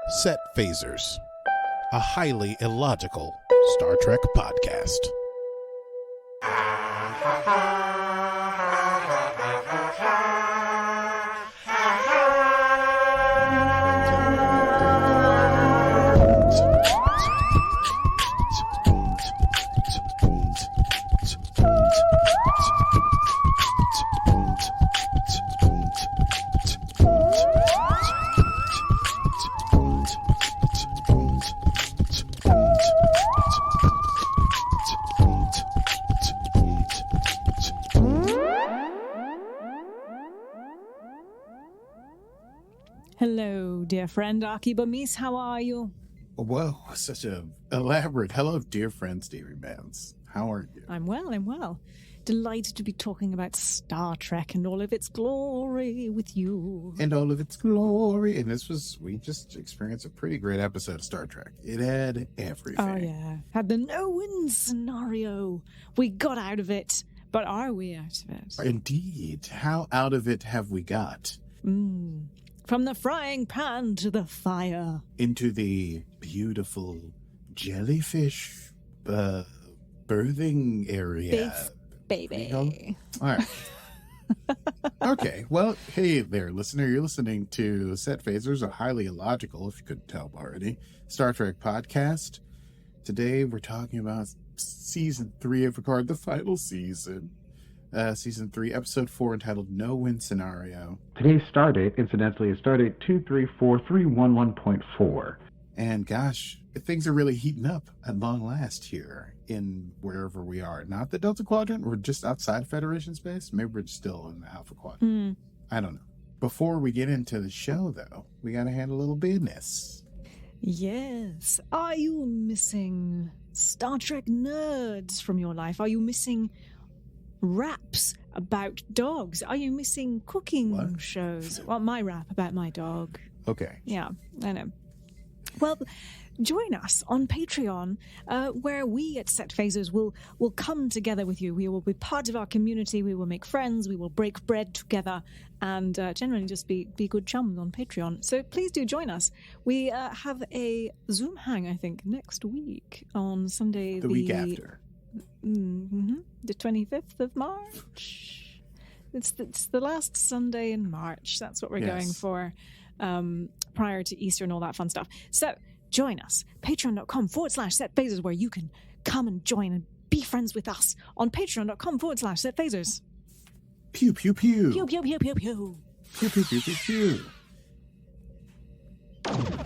Set Phasers, a highly illogical Star Trek podcast. Hello, dear friend Akie Bamis, how are you? Whoa, such a elaborate hello, dear friend Stevie Mans. How are you? I'm well. Delighted to be talking about Star Trek and all of its glory with you. And all of its glory. And we just experienced a pretty great episode of Star Trek. It had everything. Oh, yeah. Had the no-win scenario. We got out of it, but are we out of it? Indeed. How out of it have we got? From the frying pan to the fire. Into the beautiful jellyfish birthing area. Beef, baby. All right. Okay. Well, hey there, listener. You're listening to Set Phasers, a highly illogical, if you couldn't tell already, Star Trek podcast. Today, we're talking about Season 3 of Picard, the final season. Season 3, Episode 4, entitled No-Win Scenario. Today's stardate, incidentally, is stardate 234311.4. And gosh, things are really heating up at long last here in wherever we are. Not the Delta Quadrant, we're just outside Federation space. Maybe we're still in the Alpha Quadrant. I don't know. Before we get into the show, though, we got to handle a little business. Yes. Are you missing Star Trek nerds from your life? Are you missing raps about dogs? Are you missing cooking shows? Well, my rap about my dog. Okay. Yeah, I know. Well, join us on Patreon, where we at Set Phasers will come together with you. We will be part of our community. We will make friends. We will break bread together, and generally just be good chums on Patreon. So please do join us. We have a Zoom hang, I think, next week on Sunday. The week after. The 25th of March. It's the last Sunday in March. That's what we're going for, prior to Easter and all that fun stuff. So join us, patreon.com/setphasers, where you can come and join and be friends with us on patreon.com/setphasers. Pew, pew, pew. Pew, pew, pew, pew, pew. Pew, pew, pew, pew, pew.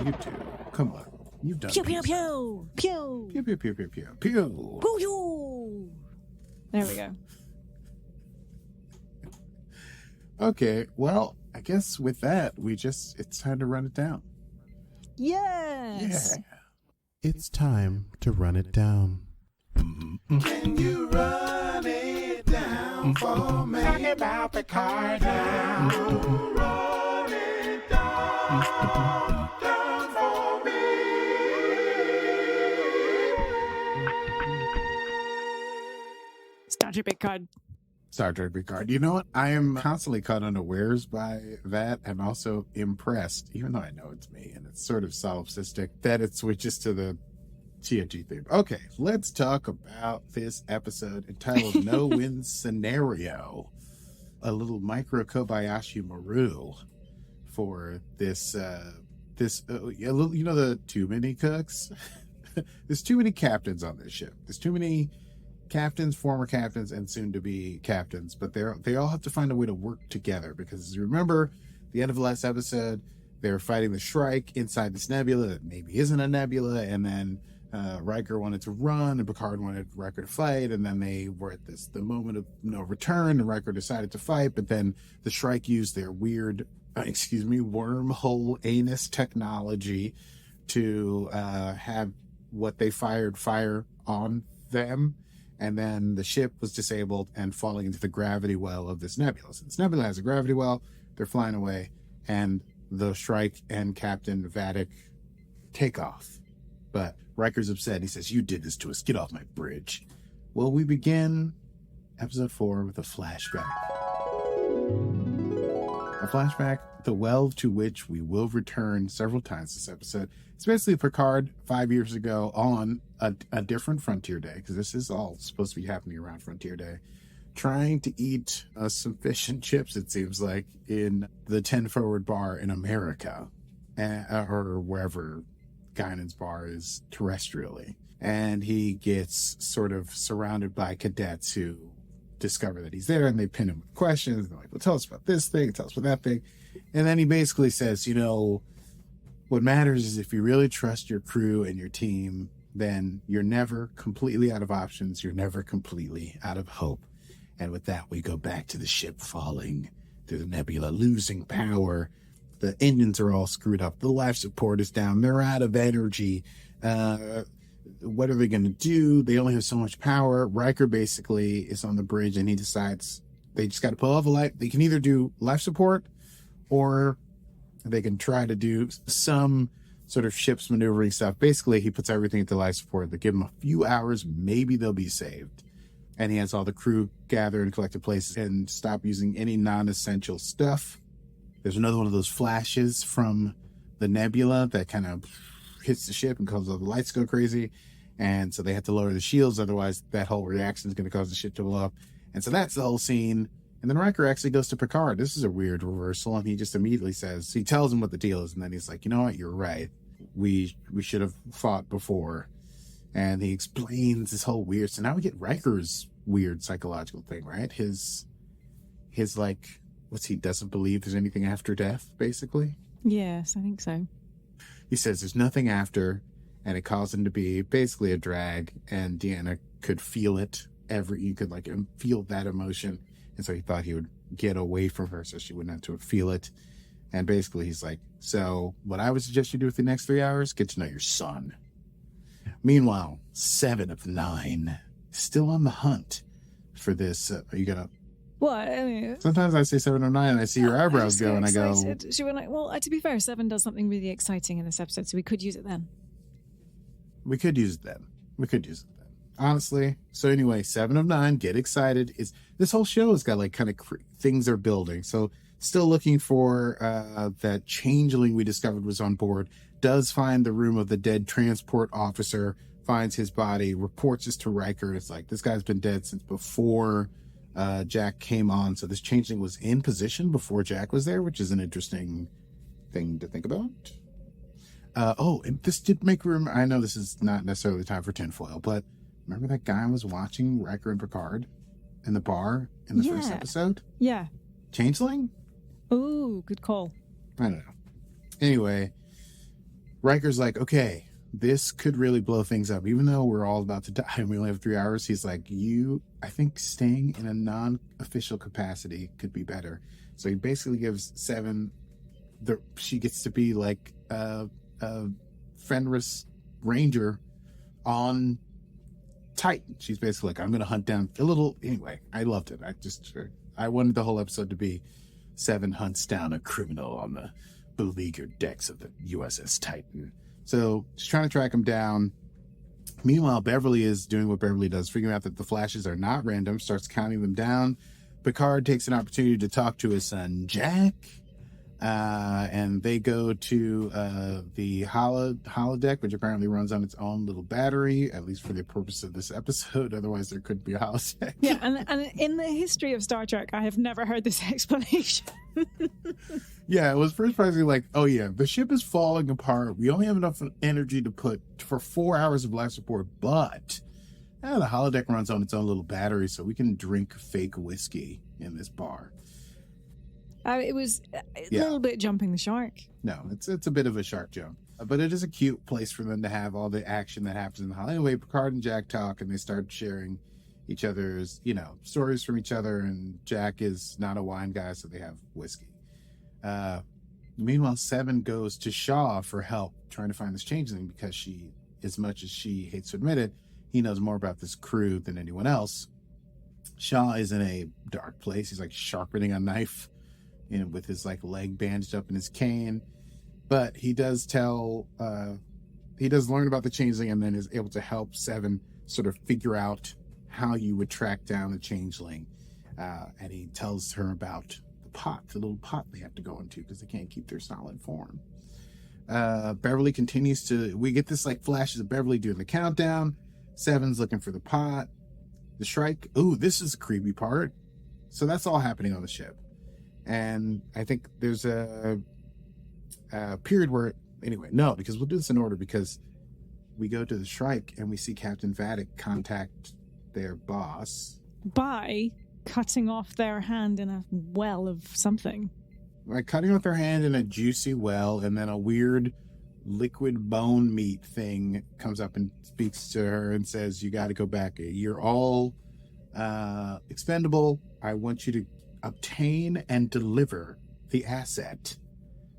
You two, come on. You've done pew, pew, this. pew, pew. Pew, pew, pew, pew, pew, pew. Pew, pew. There we go. Okay, well, I guess with that, it's time to run it down. Yes. Yeah. It's time to run it down. Can you run it down for me? Talk about Picard now. Run it down for me. Star Trek Picard. Star Trek Picard. You know what? I am constantly caught unawares by that and also impressed, even though I know it's me and it's sort of solipsistic, that it switches to the TNG theme. Okay, let's talk about this episode entitled No-Win Scenario. A little micro Kobayashi Maru for this, the too many cooks? There's too many captains on this ship. There's too many captains, former captains, and soon-to-be captains, but they all have to find a way to work together, because remember, the end of the last episode, they were fighting the Shrike inside this nebula that maybe isn't a nebula, and then Riker wanted to run, and Picard wanted Riker to fight, and then they were at the moment of no return, and Riker decided to fight, but then the Shrike used their weird, wormhole anus technology to have what they fired fire on them. And then the ship was disabled and falling into the gravity well of this nebula. So this nebula has a gravity well. They're flying away. And the Shrike and Captain Vadic take off. But Riker's upset. He says, "You did this to us. Get off my bridge." Well, we begin episode 4 with a flashback. A flashback, the well to which we will return several times this episode. It's basically Picard 5 years ago on a different Frontier Day, because this is all supposed to be happening around Frontier Day, trying to eat some fish and chips, it seems like, in the 10 Forward bar in America, or wherever Guinan's bar is terrestrially. And he gets sort of surrounded by cadets who discover that he's there, and they pin him with questions. They're like, well, tell us about this thing, tell us about that thing. And then he basically says, what matters is if you really trust your crew and your team, then you're never completely out of options. You're never completely out of hope. And with that, we go back to the ship falling through the nebula, losing power. The engines are all screwed up. The life support is down. They're out of energy. What are they going to do? They only have so much power. Riker basically is on the bridge, and he decides they just got to pull off a life. They can either do life support, or they can try to do some sort of ship's maneuvering stuff. Basically, he puts everything into life support. They give them a few hours. Maybe they'll be saved. And he has all the crew gather in collected places and stop using any non-essential stuff. There's another one of those flashes from the nebula that kind of hits the ship and causes all the lights to go crazy. And so they have to lower the shields. Otherwise, that whole reaction is going to cause the ship to blow up. And so that's the whole scene. And then Riker actually goes to Picard. This is a weird reversal. And he just immediately says, he tells him what the deal is. And then he's like, you know what? You're right. We should have fought before. And he explains this whole weird. So now we get Riker's weird psychological thing, right? His like, he doesn't believe there's anything after death, basically. Yes, I think so. He says there's nothing after, and it caused him to be basically a drag, and Deanna could feel it. You could like feel that emotion. And so he thought he would get away from her so she wouldn't have to feel it. And basically he's like, so what I would suggest you do with the next 3 hours, get to know your son. Meanwhile, 7 of 9 still on the hunt for this. Are you going to... What? I mean, sometimes I say 7 or 9 and I see your eyebrows go and I go... She went like, well, to be fair, 7 does something really exciting in this episode, so we could use it then. We could use it then. Honestly. So anyway, 7 of 9, get excited. This whole show has got like kind of things are building. So still looking for that changeling we discovered was on board. Does find the room of the dead transport officer, finds his body, reports this to Riker. It's like, this guy's been dead since before Jack came on. So this changeling was in position before Jack was there, which is an interesting thing to think about. And this did make room. I know this is not necessarily the time for tinfoil, but remember that guy was watching Riker and Picard in the bar in the first episode? Yeah. Changeling? Oh, good call. I don't know. Anyway, Riker's like, okay, this could really blow things up. Even though we're all about to die and we only have 3 hours, he's like, I think staying in a non-official capacity could be better. So he basically gives 7, she gets to be like a Fenris Ranger on Titan. She's basically like, I'm going to hunt down a little. Anyway, I loved it. I wanted the whole episode to be 7 hunts down a criminal on the beleaguered decks of the USS Titan. So she's trying to track him down. Meanwhile, Beverly is doing what Beverly does, figuring out that the flashes are not random, starts counting them down. Picard takes an opportunity to talk to his son, Jack. And they go to the holodeck, which apparently runs on its own little battery, at least for the purpose of this episode. Otherwise, there could be a holodeck. Yeah, and in the history of Star Trek, I have never heard this explanation. Yeah, it was first surprisingly like, oh yeah, the ship is falling apart. We only have enough energy to put for 4 hours of life support, but the holodeck runs on its own little battery, so we can drink fake whiskey in this bar. It was a little bit jumping the shark. No, it's a bit of a shark jump. But it is a cute place for them to have all the action that happens in the hall. Anyway, Picard and Jack talk, and they start sharing each other's, stories from each other. And Jack is not a wine guy, so they have whiskey. Meanwhile, 7 goes to Shaw for help trying to find this changeling because as much as she hates to admit it, he knows more about this crew than anyone else. Shaw is in a dark place. He's like sharpening a knife, with his like leg bandaged up in his cane. But he does learn about the changeling and then is able to help 7 sort of figure out how you would track down the changeling. And he tells her about the the little pot they have to go into because they can't keep their solid form. Beverly continues to, we get this like flashes of Beverly doing the countdown. Seven's looking for the pot. The Shrike. Ooh, this is a creepy part. So that's all happening on the ship. And I think there's a period where, anyway, no, because we'll do this in order, because we go to the Shrike and we see Captain Vadic contact their boss. By cutting off their hand in a well of something. Like cutting off their hand in a juicy well, and then a weird liquid bone meat thing comes up and speaks to her and says, you got to go back. You're all expendable. I want you to obtain and deliver the asset.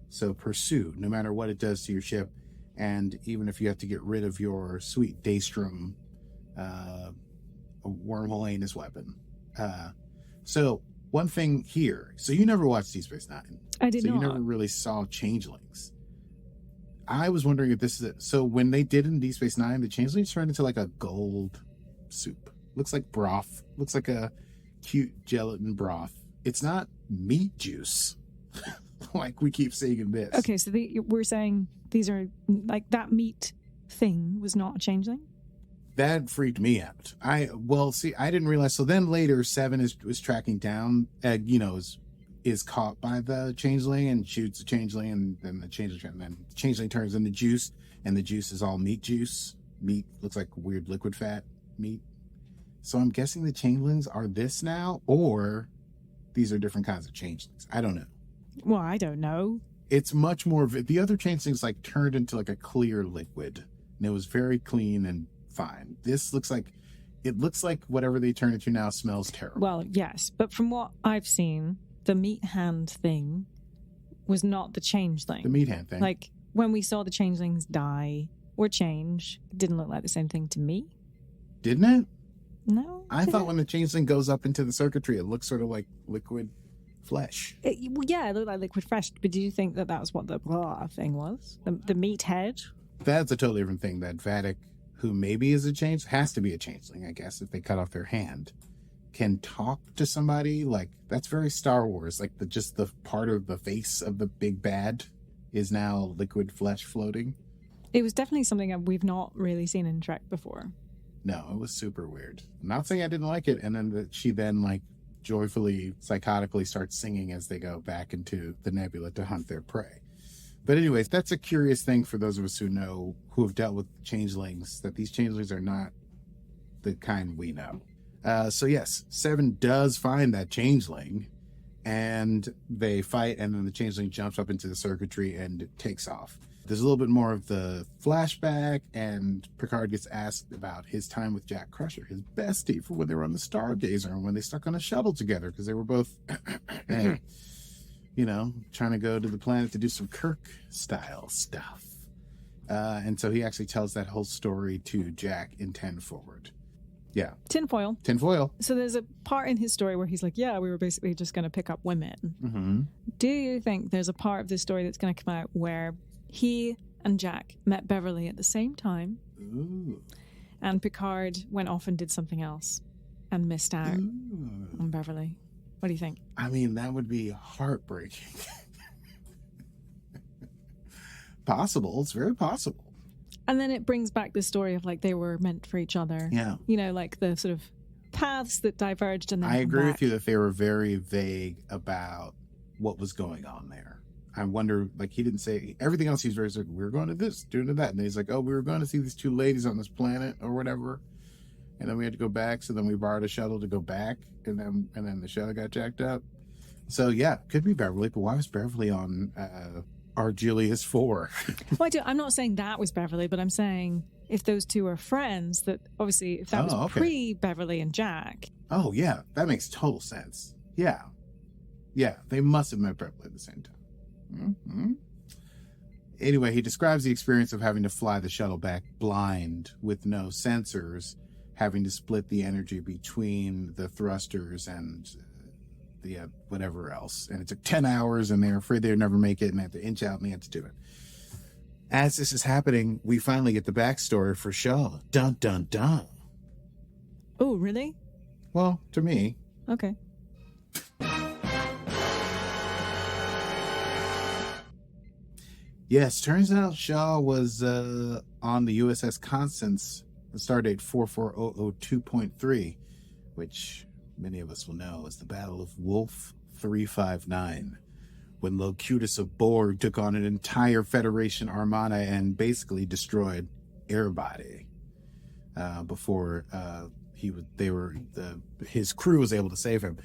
So pursue, no matter what it does to your ship. And even if you have to get rid of your sweet Daystrom wormhole anus weapon. So one thing here. So you never watched Deep Space Nine. I did not. So you never really saw changelings. I was wondering if this is it. So when they did in Deep Space Nine, the changelings turned into like a gold soup. Looks like broth. Looks like a cute gelatin broth. It's not meat juice like we keep seeing in this. Okay, so we're saying these are like that meat thing was not a changeling? That freaked me out. I didn't realize. So then later, Seven was tracking down, is caught by the changeling and shoots the changeling, and then the changeling turns into juice, and the juice is all meat juice. Meat looks like weird liquid fat meat. So I'm guessing the changelings are this now, or these are different kinds of changelings. I don't know. Well, I don't know. It's much more. The other changelings like turned into like a clear liquid, and it was very clean and fine. This looks like whatever they turn into now smells terrible. Well, yes, but from what I've seen, the meat hand thing was not the changeling. The meat hand thing. Like when we saw the changelings die or change, it didn't look like the same thing to me. Didn't it? No. I thought when the changeling goes up into the circuitry, it looks sort of like liquid flesh. It looked like liquid flesh, but did you think that was what the blah thing was? The meat head? That's a totally different thing. That Vadic, who maybe is a change, has to be a changeling, I guess, if they cut off their hand, can talk to somebody. Like, that's very Star Wars. Like, just the part of the face of the big bad is now liquid flesh floating. It was definitely something that we've not really seen in Trek before. No, it was super weird. I'm not saying I didn't like it. And then she then, like, joyfully, psychotically starts singing as they go back into the nebula to hunt their prey. But anyways, that's a curious thing for those of us who have dealt with changelings, that these changelings are not the kind we know. So yes, Seven does find that changeling, and they fight, and then the changeling jumps up into the circuitry and takes off. There's a little bit more of the flashback, and Picard gets asked about his time with Jack Crusher, his bestie, for when they were on the Stargazer and when they stuck on a shuttle together, because they were both, trying to go to the planet to do some Kirk-style stuff. And so he actually tells that whole story to Jack in 10 Forward. Yeah. Tinfoil. So there's a part in his story where he's like, yeah, we were basically just going to pick up women. Mm-hmm. Do you think there's a part of this story that's going to come out where he and Jack met Beverly at the same time? Ooh. And Picard went off and did something else and missed out on Beverly? What do you think? I mean, that would be heartbreaking. Possible. It's very possible. And then it brings back the story of like they were meant for each other. Yeah. Like the sort of paths that diverged and then I agree back. with you that they were very vague about what was going on there. I wonder, like, he didn't say everything else. He's very like, we were going to this, doing to that. And he's like, oh, we were going to see these two ladies on this planet or whatever. And then we had to go back. So then we borrowed a shuttle to go back. And then the shuttle got jacked up. So yeah, could be Beverly. But why was Beverly on Argelius 4? Well, I'm not saying that was Beverly, but I'm saying if those two are friends, that obviously if that was pre-Beverly and Jack. Oh, yeah. That makes total sense. Yeah. Yeah. They must have met Beverly at the same time. Mm-hmm. Anyway, he describes the experience of having to fly the shuttle back blind with no sensors, having to split the energy between the thrusters and the whatever else. And it took 10 hours, and they're afraid they'd never make it, and they have to inch out, and they have to do it. As this is happening, we finally get the backstory for Shaw. Dun, dun, dun. Oh, really? Well, to me. Okay. Yes, turns out Shaw was on the USS Constance, the stardate 44002.3, which many of us will know as the Battle of Wolf 359, when Locutus of Borg took on an entire Federation armada and basically destroyed everybody before his crew was able to save him.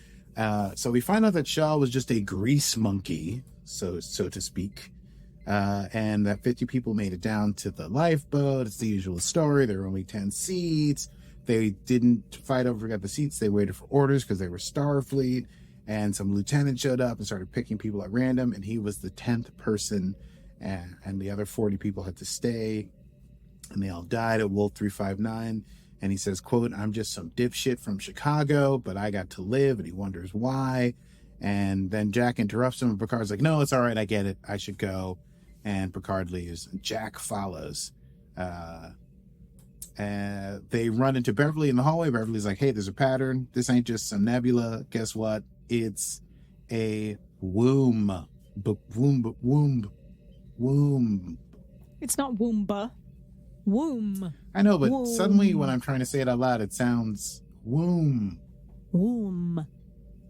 So we find out that Shaw was just a grease monkey, so to speak. And that 50 people made it down to the lifeboat. It's the usual story. There were only 10 seats. They didn't fight over the seats. They waited for orders because they were Starfleet. And some lieutenant showed up and started picking people at random. And he was the 10th person. And the other 40 people had to stay. And they all died at Wolf 359. And he says, quote, "I'm just some dipshit from Chicago, but I got to live." And he wonders why. And then Jack interrupts him. And Picard's like, "No, it's all right. I get it. I should go." And Picard leaves. And Jack follows. And they run into Beverly in the hallway. Beverly's like, "Hey, there's a pattern. This ain't just some nebula. Guess what? It's a womb. Womb. It's not Woomba. Womb. I know, but Womb. suddenly when I'm trying to say it out loud, it sounds womb. Womb.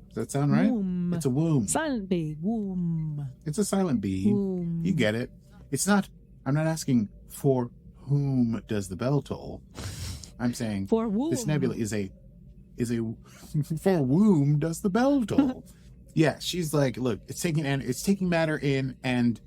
Does that sound right? Womb. It's a womb. Silent B. Womb. It's a silent B. Womb. You get it. It's not, I'm not asking for whom does the bell toll. I'm saying For womb. this nebula is a for whom does the bell toll. Yeah, she's like, look, it's taking matter in and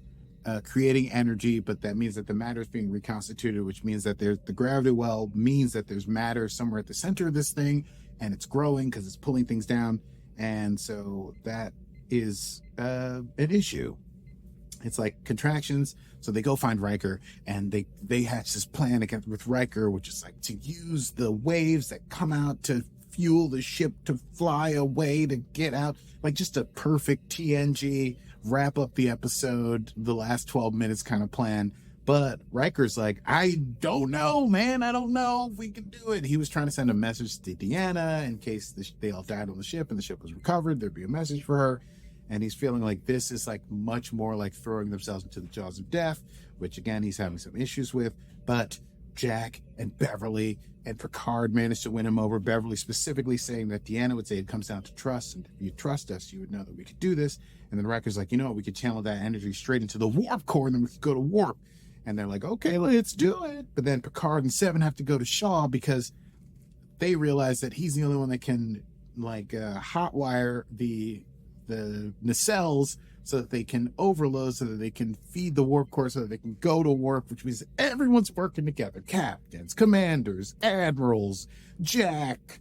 creating energy, but that means that the matter is being reconstituted, which means that there's the gravity well means that there's matter somewhere at the center of this thing, and it's growing because it's pulling things down, and so that is an issue. It's like contractions. So they go find Riker, and they hatch this plan with Riker, which is like to use the waves that come out to fuel the ship to fly away to get out. Like just a perfect TNG wrap up the episode, the last 12 minutes kind of plan. But Riker's like, "I don't know, man. I don't know if we can do it." He was trying to send a message to Deanna in case they all died on the ship and the ship was recovered. There'd be a message for her. And he's feeling like this is like much more like throwing themselves into the jaws of death, which again, he's having some issues with. But Jack and Beverly and Picard managed to win him over. Beverly specifically saying that Deanna would say it comes down to trust. And if you trust us, you would know that we could do this. And then Riker's like, you know what? We could channel that energy straight into the warp core and then we could go to warp. And they're like, okay, let's do it. But then Picard and Seven have to go to Shaw because they realize that he's the only one that can like hotwire the nacelles so that they can overload, so that they can feed the warp core, so that they can go to warp, which means everyone's working together. Captains, commanders, admirals, Jack,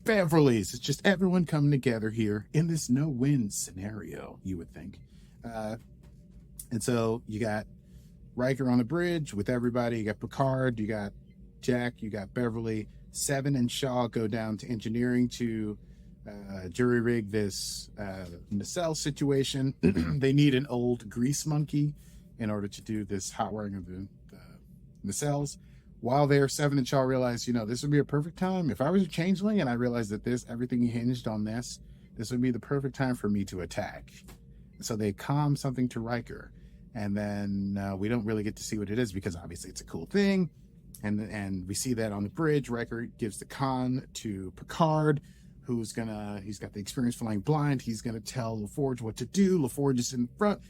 Beverly's. It's just everyone coming together here in this no-win scenario, you would think. And so you got Riker on the bridge with everybody. You got Picard, you got Jack, you got Beverly. Seven and Shaw go down to engineering to jury rig this nacelle situation. They need an old grease monkey in order to do this hot wiring of the nacelles. While there, Seven and Shaw realize, this would be a perfect time. If I was a changeling and I realized that everything hinged on this would be the perfect time for me to attack. So they calm something to Riker, and then we don't really get to see what it is because obviously it's a cool thing. And we see that on the bridge. Riker gives the con to Picard, he's got the experience flying blind. He's gonna tell LaForge what to do. LaForge is in front.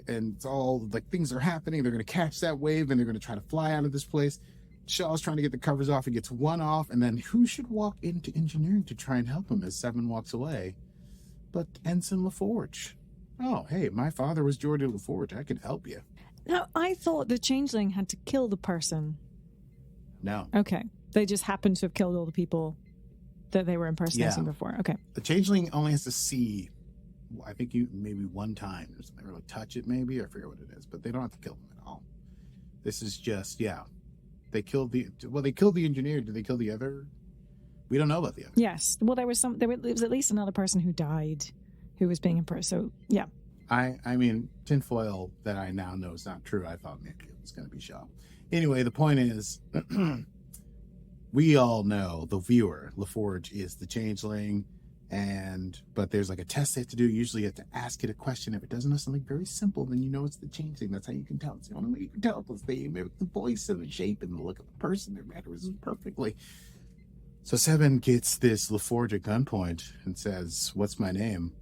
And it's all like things are happening. They're gonna catch that wave and they're gonna try to fly out of this place. Shaw's trying to get the covers off. He gets one off, and then who should walk into engineering to try and help him as Seven walks away? But Ensign LaForge. Oh, hey, my father was Geordie LaForge. I can help you. Now, I thought the changeling had to kill the person. No. Okay. They just happened to have killed all the people that they were impersonating before. Okay. The changeling only has to see, I think maybe one time. They really touch it maybe. I forget what it is. But they don't have to kill them at all. This is just, They killed the engineer. Did they kill the other? We don't know about the other. Yes. Well, there was at least another person who died who was being impressed. So, yeah. I mean, tinfoil that I now know is not true. I thought maybe it was going to be Shaw. Anyway, the point is, we all know, the viewer, LaForge is the changeling, But there's like a test they have to do. Usually you have to ask it a question. If it doesn't know something very simple, then you know it's the changeling. That's how you can tell. It's the only way you can tell, because they mimic the voice and the shape and the look of the person. Their mannerisms perfectly. So 7 gets this LaForge at gunpoint and says, "What's my name?"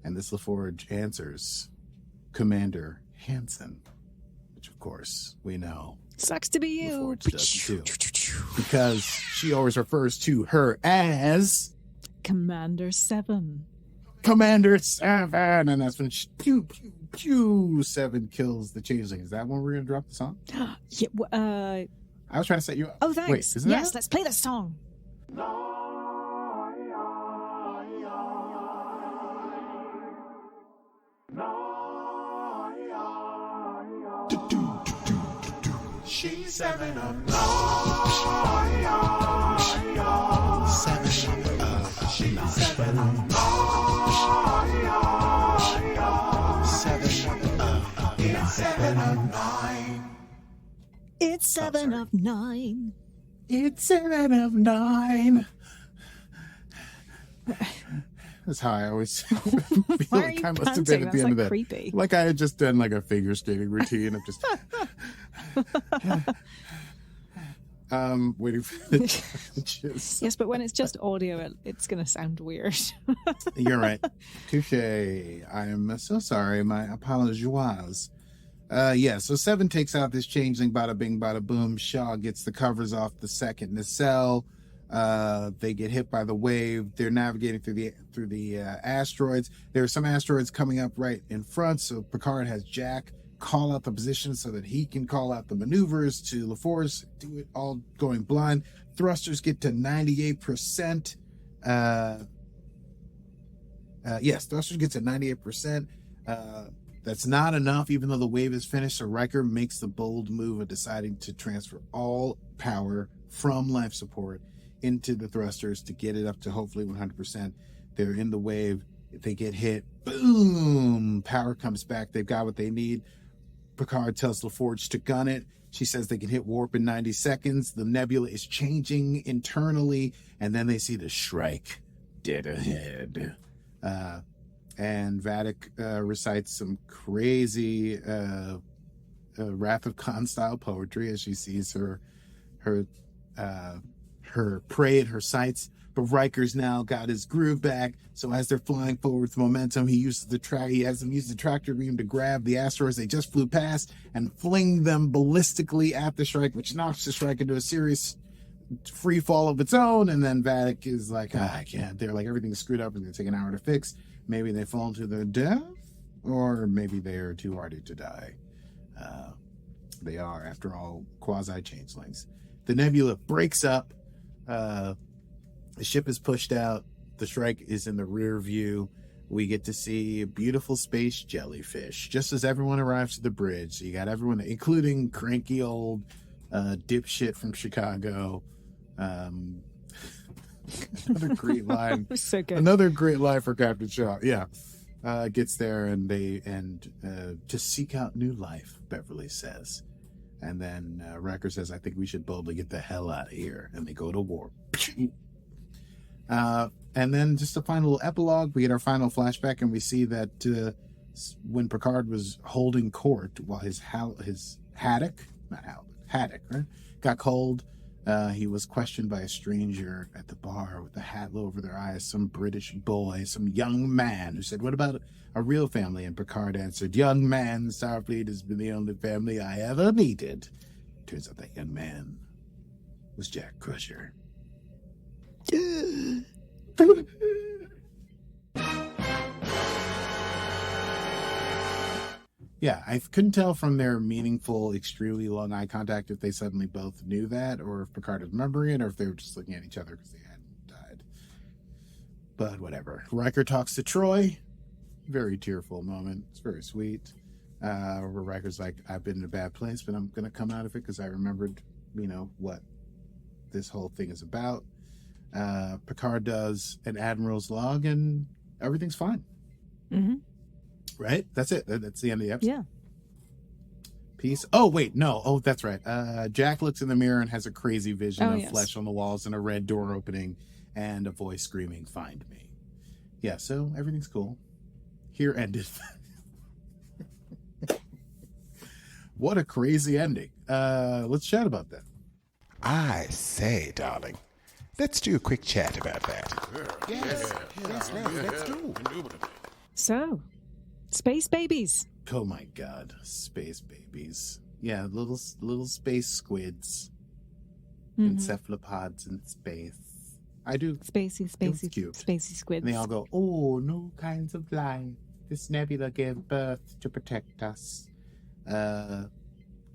And this LaForge answers, "Commander Hansen," which of course we know Sucks to be you. LaForge doesn't do, because she always refers to her as Commander 7. Commander 7, and that's when pew pew pew 7 kills the changeling. Is that when we're gonna drop the song? Yeah, I was trying to set you up. oh, thanks. Wait, isn't Yes, that? let's play the song. She's 7 of 9. 7 of 9. It's 7 of 9. It's 7 of 9. That's how I always feel. Why are Like you I must have panting? been at the That's end of like that. creepy. Like I had just done like a figure skating routine of just waiting for the challenges. Yes, but when it's just audio, it's going to sound weird. You're right. Touche. I am so sorry. My apologies. So 7 takes out this changeling, bada bing, bada boom. Shaw gets the covers off the second nacelle. They get hit by the wave. They're navigating through the asteroids. There are some asteroids coming up right in front, so Picard has Jack call out the position so that he can call out the maneuvers to LaForce, do it all going blind. Thrusters get to 98%. Thrusters get to 98%. That's not enough, even though the wave is finished. So Riker makes the bold move of deciding to transfer all power from life support into the thrusters to get it up to hopefully 100%. They're in the wave. If they get hit, boom, power comes back. They've got what they need. Picard tells LaForge to gun it. She says they can hit warp in 90 seconds. The nebula is changing internally, and then they see the Shrike dead ahead. And Vadic recites some crazy Wrath of Khan style poetry as she sees her prey at her sights. But Riker's now got his groove back. So as they're flying forward with momentum, he has them use the tractor beam to grab the asteroids they just flew past and fling them ballistically at the Shrike, which knocks the Shrike into a serious free fall of its own. And then Vadic is like, I can't. They're like, everything's screwed up and it's going to take an hour to fix. Maybe they fall to their death, or maybe they are too hardy to die. They are, after all, quasi-changelings. The nebula breaks up. The ship is pushed out. The Shrike is in the rear view. We get to see a beautiful space jellyfish just as everyone arrives to the bridge. So you got everyone, including cranky old dipshit from Chicago. Another great line. So good. Another great line for Captain Shaw. Yeah. Gets there and to seek out new life, Beverly says. And then Riker says, I think we should boldly get the hell out of here. And they go to war. And then just a final little epilogue. We get our final flashback, and we see that when Picard was holding court while his haddock, right, got cold, he was questioned by a stranger at the bar with a hat low over their eyes, some British boy, some young man who said, what about a real family? And Picard answered, young man, Starfleet has been the only family I ever needed. Turns out that young man was Jack Crusher. Yeah, I couldn't tell from their meaningful, extremely long eye contact if they suddenly both knew that, or if Picard was remembering it, or if they were just looking at each other because they hadn't died. But whatever. Riker talks to Troy. Very tearful moment. It's very sweet. Where Riker's like, I've been in a bad place, but I'm going to come out of it because I remembered, what this whole thing is about. Picard does an admiral's log, and everything's fine. Mm-hmm. Right? That's it. That's the end of the episode. Yeah. Peace. Oh, wait. No. Oh, that's right. Jack looks in the mirror and has a crazy vision of yes. flesh on the walls and a red door opening and a voice screaming, find me. Yeah, so everything's cool. Here ended. What a crazy ending. Let's chat about that. I say, darling, let's do a quick chat about that. Yes, let's go. So, space babies. Oh my god, space babies. Yeah, little space squids. Encephalopods in space. I do. Spacey, cute. spacey squids. And they all go, oh, new kinds of life. This nebula gave birth to protect us. I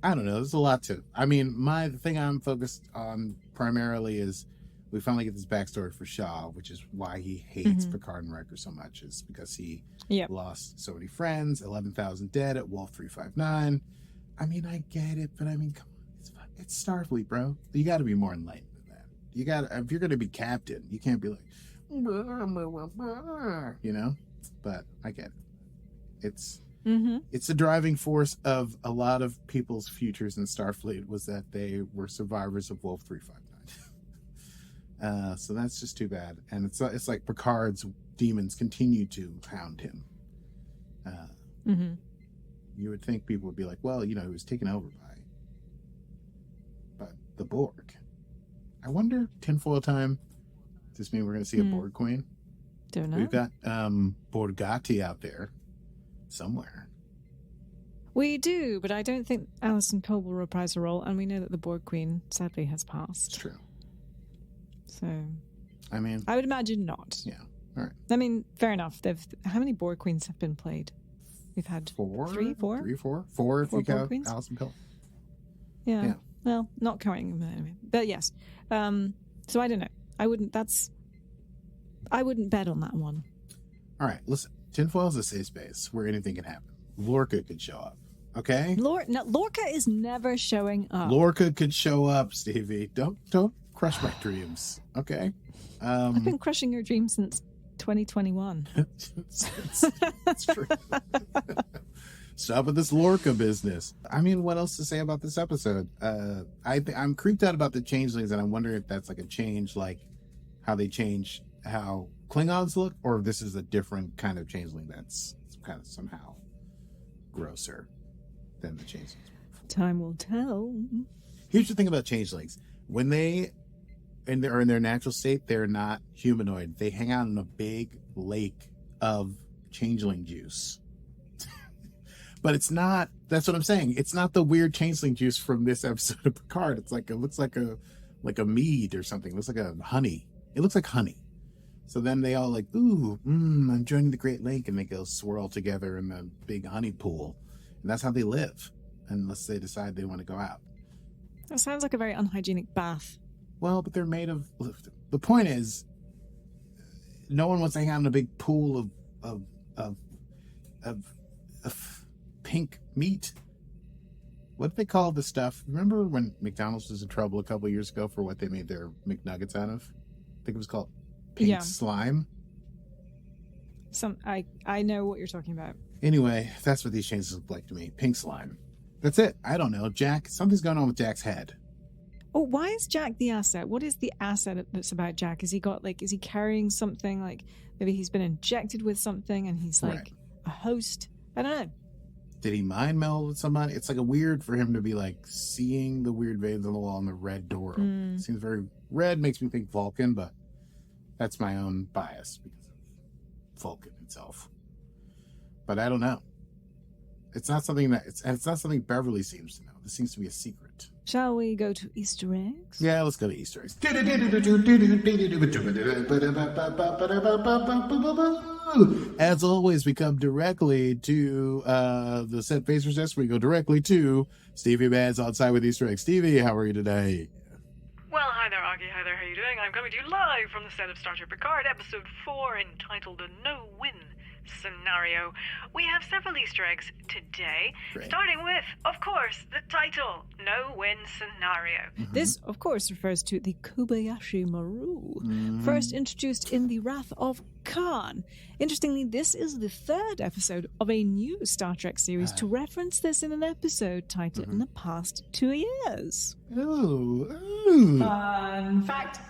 don't know. There's a lot to. I mean, the thing I'm focused on primarily is we finally get this backstory for Shaw, which is why he hates Picard and Riker so much. Is because he lost so many friends, 11,000 dead at Wolf 359. I mean, I get it, but I mean, come on, it's Starfleet, bro. You got to be more enlightened than that. You got if you're going to be captain, you can't be like, you know. But I get it. It's the driving force of a lot of people's futures in Starfleet was that they were survivors of Wolf 359. So that's just too bad. And it's like Picard's demons continue to hound him. You would think people would be like, well, you know, he was taken over by. But the Borg. I wonder, tinfoil time, does this mean we're going to see a Borg queen? Don't know. We've got Borgatti out there somewhere. We do, but I don't think Alison Cole will reprise her role, and we know that the Borg Queen sadly has passed. It's true. So, I mean, I would imagine not. Yeah. All right. I mean, fair enough. How many Borg Queens have been played? We've had four if you count Queens? Alison Cole. Yeah. Well, not counting them anyway. But yes. So I don't know. I wouldn't bet on that one. All right. Listen, tinfoil's a safe space where anything can happen. Lorca could show up. Okay. Lorca is never showing up. Lorca could show up, Stevie. Don't crush my dreams. Okay. I've been crushing your dreams since 2021. it's true. Stop with this Lorca business. I mean, what else to say about this episode? I'm creeped out about the changelings, and I'm wondering if that's like a change, like how they change how Klingons look, or if this is a different kind of changeling that's kind of somehow grosser than the changelings. Time will tell. Here's the thing about changelings: when they are in their natural state, they're not humanoid. They hang out in a big lake of changeling juice. But it's not. That's what I'm saying. It's not the weird changeling juice from this episode of Picard. It looks like a mead or something. It looks like a honey. It looks like honey. So then they all like, ooh, I'm joining the Great Lake, and they go swirl together in the big honey pool, and that's how they live, unless they decide they want to go out. That sounds like a very unhygienic bath. Well, but they're made of. The point is, no one wants to hang out in a big pool of pink meat. What did they call the stuff? Remember when McDonald's was in trouble a couple of years ago for what they made their McNuggets out of? I think it was called pink slime. I know what you're talking about. Anyway, that's what these changes look like to me. Pink slime. That's it. I don't know. Jack, something's going on with Jack's head. Oh, why is Jack the asset? What is the asset that's about Jack? Is he carrying something? Like maybe he's been injected with something and he's like a host? I don't know. Did he mind meld with somebody? It's like a weird for him to be like seeing the weird veins on the wall and the red door. Seems very red, makes me think Vulcan, but that's my own bias because of Vulcan itself. But I don't know. It's not something it's not something Beverly seems to know. This seems to be a secret. Shall we go to Easter eggs? Yeah, let's go to Easter eggs. As always, we come directly to the set face resist. We go directly to Stevie Man's on site with Easter eggs. Stevie, how are you today? Well, hi there, Akie. Hi there, how you doing? I'm coming to you live from the set of Star Trek Picard, episode 4, entitled A No-Win Scenario. We have several Easter eggs today, starting with, of course, the title, No-Win Scenario. This, of course, refers to the Kobayashi Maru, first introduced in The Wrath of Khan. Interestingly, this is the third episode of a new Star Trek series to reference this in an episode titled In the Past 2 Years. Ooh. Fun fact.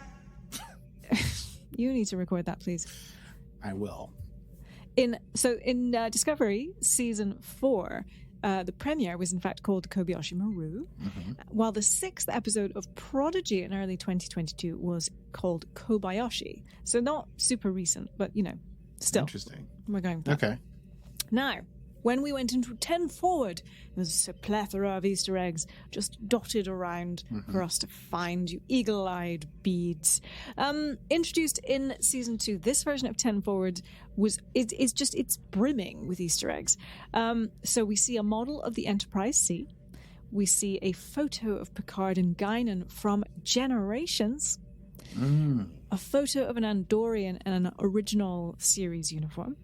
You need to record that, please. I will. In Discovery season 4, the premiere was in fact called Kobayashi Maru, while the 6th episode of Prodigy in early 2022 was called Kobayashi. So not super recent, but still. Interesting. We're going with that. Okay. Now, when we went into 10 forward, there's a plethora of Easter eggs just dotted around for us to find, you eagle-eyed beads. Introduced in season 2, this version of 10 forward it's brimming with Easter eggs. So we see a model of the Enterprise C. We see a photo of Picard and Guinan from Generations. A photo of an Andorian in an original series uniform.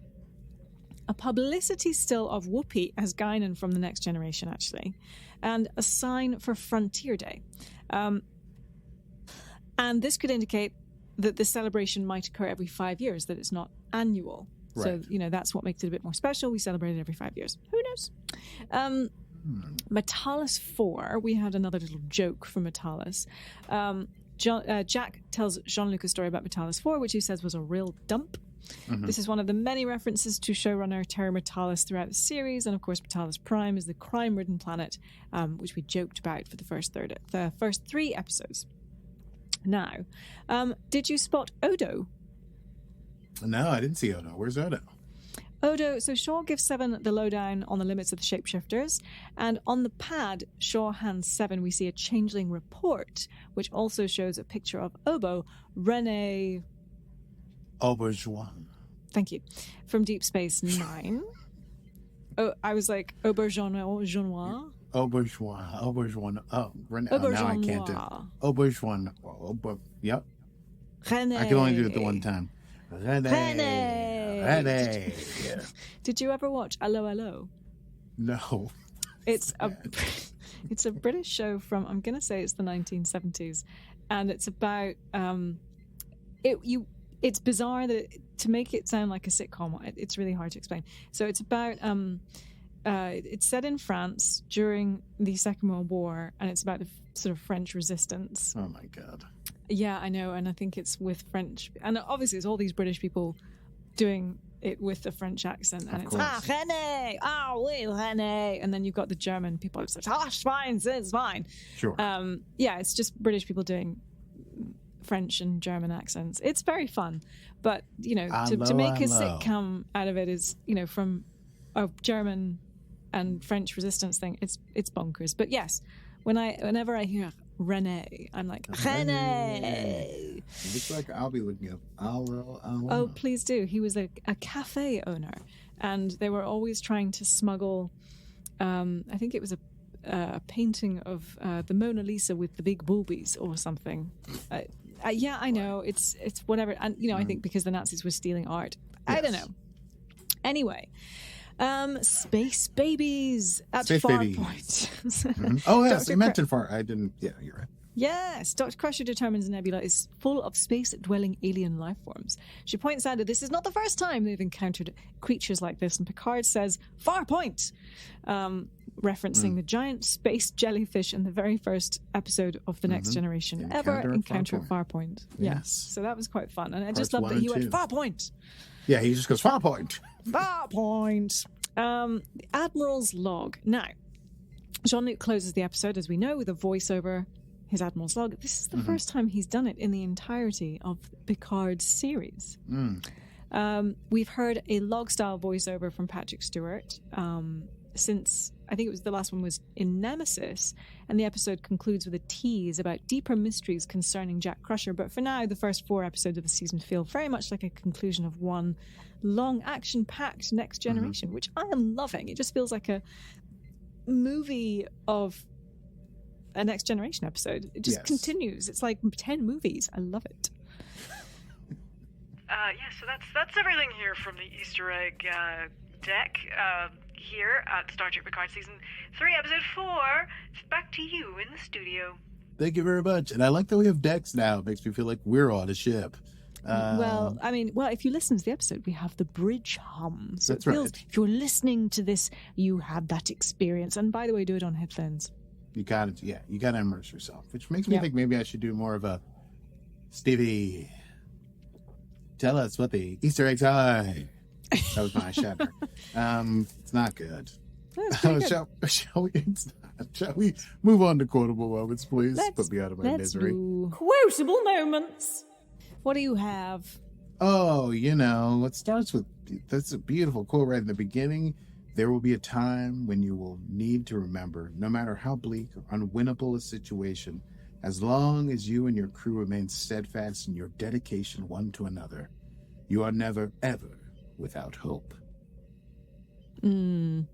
A publicity still of Whoopi as Guinan from The Next Generation, actually. And a sign for Frontier Day. And this could indicate that the celebration might occur every 5 years, that it's not annual. Right. So, that's what makes it a bit more special. We celebrate it every 5 years. Who knows? Metalis 4, we had another little joke from Metalis. Jack tells Jean-Luc a story about Metalis 4, which he says was a real dump. This is one of the many references to showrunner Terry Metalis throughout the series, and of course Metalis Prime is the crime-ridden planet, which we joked about for the first 3 episodes. Now, did you spot Odo? No, I didn't see Odo. Where's Odo? Odo, so Shaw gives 7 the lowdown on the limits of the shapeshifters, and on the pad Shaw hands 7 we see a changeling report, which also shows a picture of Obo, Rene... Auberjois. Thank you. From Deep Space Nine. Oh, I was like Auberjois. Auberjois. Oh, now I can't do Auberjois. Yep. René. I can only do it the one time. René. Yeah. Did you ever watch Allo Allo? No. It's a British show from, I'm going to say it's the 1970s, and it's about It's bizarre to make it sound like a sitcom. It's really hard to explain. So it's about it's set in France during the Second World War, and it's about the sort of French resistance. Oh my God. Yeah, I know, and I think it's with French, and obviously it's all these British people doing it with the French accent, and it's René, oui, René, and then you've got the German people. It's like it's fine. Sure. Yeah, it's just British people doing French and German accents. It's very fun, but to make a sitcom out of it is from a German and French resistance thing. It's bonkers. But yes, whenever I hear René, I'm like René. Looks like I'll be looking up. Oh, please do. He was a cafe owner, and they were always trying to smuggle. I think it was a painting of the Mona Lisa with the big boobies or something. Yeah, I know. It's whatever. And, I think because the Nazis were stealing art. Yes. I don't know. Anyway, space babies at Farpoint. Oh, yes. You mentioned Far. I didn't. Yeah, you're right. Yes, Dr. Crusher determines the nebula is full of space-dwelling alien life forms. She points out that this is not the first time they've encountered creatures like this, and Picard says, Farpoint! Referencing the giant space jellyfish in the very first episode of The Next Generation Encounter at Farpoint. Yes. So that was quite fun. And I just love that he went, Farpoint! Yeah, he just goes, Farpoint! Farpoint! Admiral's log. Now, Jean-Luc closes the episode, as we know, with a voiceover, his Admiral's log. This is the first time he's done it in the entirety of Picard's series. We've heard a log-style voiceover from Patrick Stewart since, I think it was the last one was in Nemesis, and the episode concludes with a tease about deeper mysteries concerning Jack Crusher. But for now, the first 4 episodes of the season feel very much like a conclusion of one long, action-packed Next Generation, which I am loving. It just feels like a movie of a Next Generation episode. It just continues. It's like 10 movies. I love it. So that's everything here from the Easter egg deck here at Star Trek Picard Season 3, Episode 4. It's back to you in the studio. Thank you very much. And I like that we have decks now. It makes me feel like we're on a ship. If you listen to the episode, we have the bridge hum. So that's right. If you're listening to this, you had that experience. And by the way, do it on headphones. You gotta immerse yourself, which makes me think maybe I should do more of a Stevie. tell us what the Easter eggs are. That was my shatter. It's not good. That's pretty good. Shall we? It's not. Shall we move on to quotable moments, please? Put me out of my misery. Do quotable moments. What do you have? Oh, it starts with that's a beautiful quote right in the beginning. There will be a time when you will need to remember, no matter how bleak or unwinnable a situation, as long as you and your crew remain steadfast in your dedication one to another, you are never, ever without hope. Meaningful.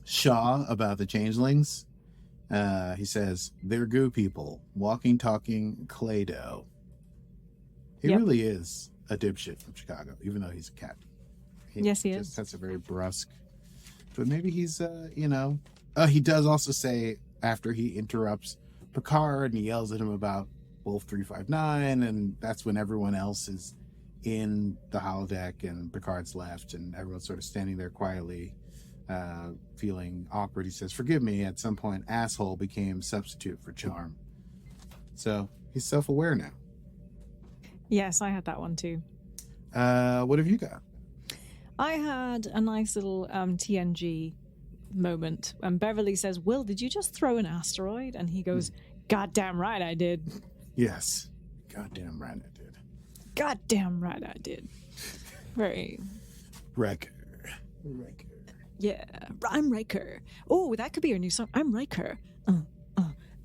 Shaw about the changelings. He says, they're goo people, walking, talking, clay dough. He really is a dipshit from Chicago, even though he's a captain. Yes, he just is. That's a very brusque. But maybe he's, he does also say, after he interrupts Picard and he yells at him about Wolf 359, and that's when everyone else is in the holodeck and Picard's left and everyone's sort of standing there quietly, feeling awkward. He says, forgive me, at some point asshole became substitute for charm. So he's self-aware now. Yes, I had that one too. What have you got? I had a nice little TNG moment. And Beverly says, Will, did you just throw an asteroid? And he goes, goddamn right I did. Yes. Goddamn right I did. Goddamn right I did. Very. Riker. Yeah, I'm Riker. Oh, that could be your new song. I'm Riker.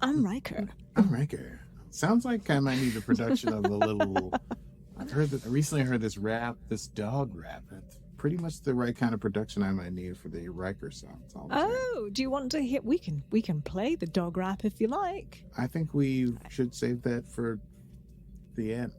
I'm Riker. I'm Riker. Sounds like I might need a production of a little. I recently heard this dog rap. That's pretty much the right kind of production I might need for the Riker song. Oh, do you want to hear? We can play the dog rap if you like. I think we should save that for the end.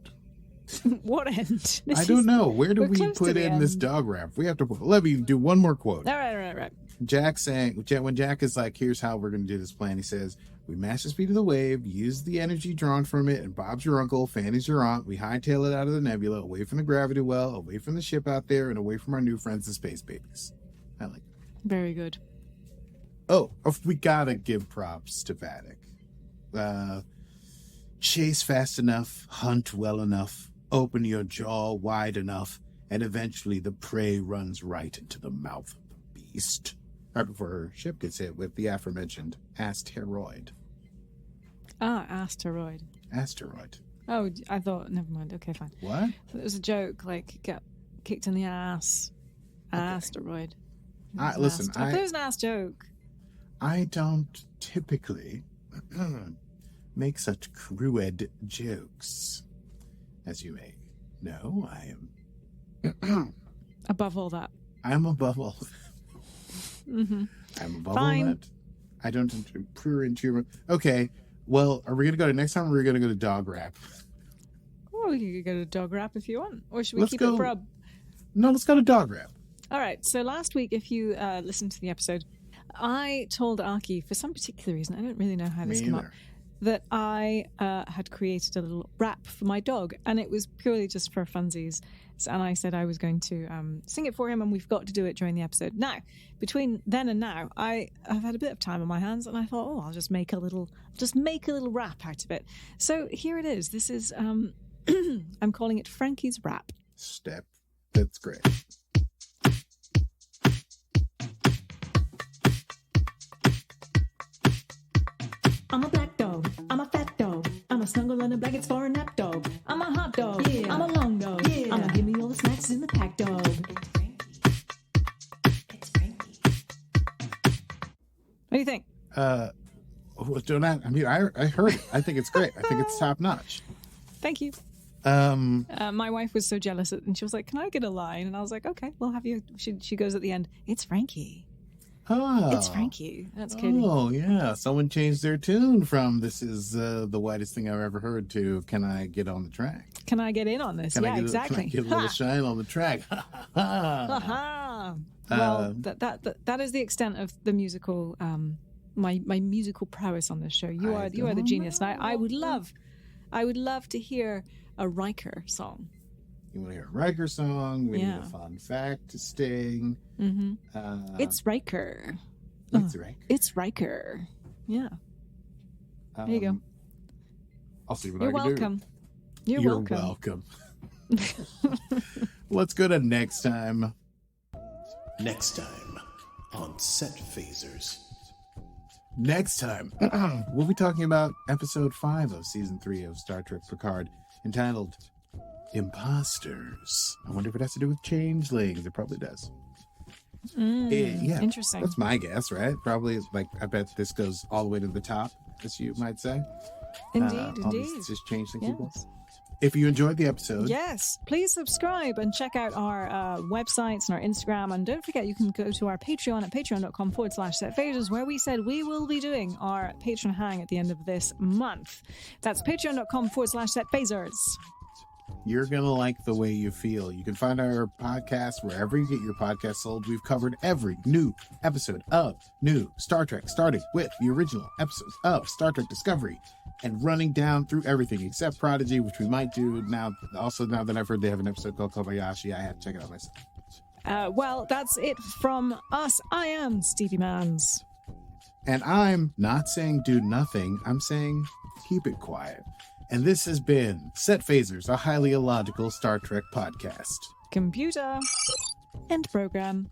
What end? I don't know. Where do we put in this dog rap? We have to. Let me do one more quote. All right. Jack saying, when Jack is like, here's how we're going to do this plan, he says, we match the speed of the wave, use the energy drawn from it, and Bob's your uncle, Fanny's your aunt. We hightail it out of the nebula, away from the gravity well, away from the ship out there, and away from our new friends, the space babies. I like it. Very good. Oh, we got to give props to Vatic. Chase fast enough, hunt well enough, open your jaw wide enough, and eventually the prey runs right into the mouth of the beast. Right before her ship gets hit with the aforementioned asteroid. Asteroid. Oh, I thought, never mind. Okay, fine. What? So it was a joke, like, get kicked in the ass. Okay. Asteroid. Listen, I thought it was an ass joke. I don't typically make such crude jokes. As you may know, I am... above all that. I'm above all that. Mm-hmm. I'm above all that. I don't improve. Okay, well, are we going to go to next time or are we going to go to dog rap? Well, we could go to dog rap if you want. Or should we keep it for a... No, let's go to dog rap. All right, so last week, if you listened to the episode, I told Akie, for some particular reason, I don't really know how this came up, that I had created a little rap for my dog, and it was purely just for funsies. And I said I was going to sing it for him, and we've got to do it during the episode. Now, between then and now, I've had a bit of time on my hands, and I thought, I'll just make a little rap out of it. So here it is. This is I'm calling it Frankie's Rap. Step. That's great. I'm a black dog. I'm a fat dog. I'm a snuggle under blankets for a nap dog. I'm a hot dog. Yeah. I'm a long dog. Yeah. I'm gonna give me all the snacks in the pack dog. It's Frankie. What do you think? I heard it. I think it's great. I think it's top notch. Thank you. My wife was so jealous, and she was like, "Can I get a line?" And I was like, "Okay, we'll have you." She goes at the end. It's Frankie. Oh, it's Frankie. That's Katie. Oh, yeah. Someone changed their tune from "This is the whitest thing I've ever heard" to "Can I get on the track? Can I get in on this?" Exactly. Can I get a little shine on the track? Well, that is the extent of the musical. My musical prowess on this show. You are the genius, and I would love to hear a Riker song. You want to hear a Riker song? We need a fun fact to sting. Mm-hmm. It's Riker. It's Riker. It's Riker. Yeah. There you go. I'll see what You're I can welcome. do. You're welcome. welcome. Let's go to next time. Next time on Set Phasers. Next time, we'll be talking about episode 5 of season 3 of Star Trek Picard, entitled Imposters. I wonder if it has to do with changelings. It probably does. Yeah, Interesting. that's my guess, right? Probably, like, I bet this goes all the way to the top, as you might say. Indeed, All indeed. these just changeling Yes. people. If you enjoyed the episode, Yes, please subscribe and check out our websites and our Instagram. And don't forget, you can go to our Patreon at patreon.com/setphasers, where we said we will be doing our patron hang at the end of this month. That's patreon.com/setphasers. you're going to like the way you feel. You can find our podcast wherever you get your podcast sold. We've covered every new episode of new Star Trek, starting with the original episodes of Star Trek Discovery and running down through everything except Prodigy, which we might do now. Also, now that I've heard they have an episode called Kobayashi, I have to check it out myself. Well, that's it from us. I am Stevie Mans. And I'm not saying do nothing. I'm saying keep it quiet. And this has been Set Phasers, a highly illogical Star Trek podcast. Computer. End program.